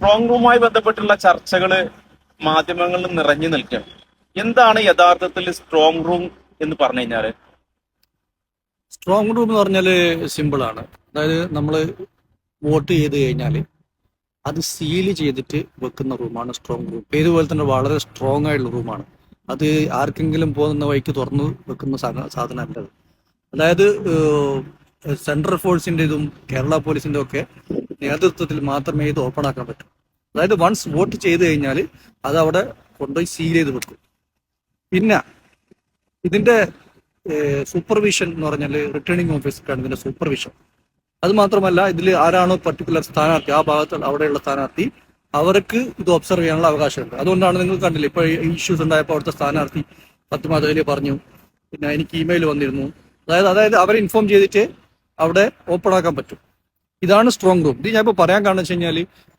Strong റൂമുമായി ബന്ധപ്പെട്ടുള്ള ചർച്ചകള് മാധ്യമങ്ങളിൽ നിറഞ്ഞു നിൽക്കുകയാണ്. എന്താണ് യഥാർത്ഥത്തിൽ സ്ട്രോങ് റൂം എന്ന് പറഞ്ഞു കഴിഞ്ഞാല്? സ്ട്രോങ് റൂം എന്ന് പറഞ്ഞാൽ സിമ്പിളാണ്. അതായത് നമ്മൾ വോട്ട് ചെയ്ത് കഴിഞ്ഞാൽ അത് സീല് ചെയ്തിട്ട് വെക്കുന്ന റൂമാണ് സ്ട്രോങ് റൂം. പേരുപോലെ തന്നെ വളരെ സ്ട്രോങ് ആയിട്ടുള്ള റൂമാണ്. അത് ആർക്കെങ്കിലും പോകുന്ന വഴിക്ക് തുറന്നു വെക്കുന്ന സാധനം അല്ലത്. അതായത് സെൻട്രൽ ഫോഴ്സിൻ്റെ ഇതും കേരള പോലീസിൻ്റെ ഒക്കെ നേതൃത്വത്തിൽ മാത്രമേ ഇത് ഓപ്പൺ ആക്കാൻ പറ്റൂ. അതായത് വൺസ് വോട്ട് ചെയ്ത് കഴിഞ്ഞാൽ അത് അവിടെ കൊണ്ടുപോയി സീൽ ചെയ്ത് വെക്കും. പിന്നെ ഇതിന്റെ സൂപ്പർവിഷൻ എന്ന് പറഞ്ഞാൽ റിട്ടേണിംഗ് ഓഫീസർക്കാണ് ഇതിന്റെ സൂപ്പർവിഷൻ. അത് മാത്രമല്ല, ഇതിൽ ആരാണോ പർട്ടിക്കുലർ സ്ഥാനാർത്ഥി, ആ ഭാഗത്ത് അവിടെയുള്ള സ്ഥാനാർത്ഥി, അവർക്ക് ഇത് ഒബ്സർവ് ചെയ്യാനുള്ള അവകാശമുണ്ട്. അതുകൊണ്ടാണ് നിങ്ങൾ കണ്ടില്ല, ഇപ്പോൾ ഇഷ്യൂസ് ഉണ്ടായപ്പോൾ അവിടുത്തെ സ്ഥാനാർത്ഥി ഫാത്തിമ ദഹ്ലി പറഞ്ഞു, പിന്നെ എനിക്ക് ഇമെയിൽ വന്നിരുന്നു. അതായത് അവരെ ഇൻഫോം ചെയ്തിട്ട് അവിടെ ഓപ്പൺ ആക്കാൻ പറ്റും. ഇതാണ് സ്ട്രോങ് റൂം. ഇത് ഞാൻ ഇപ്പോൾ പറയാൻ കാരണം വെച്ച് കഴിഞ്ഞാൽ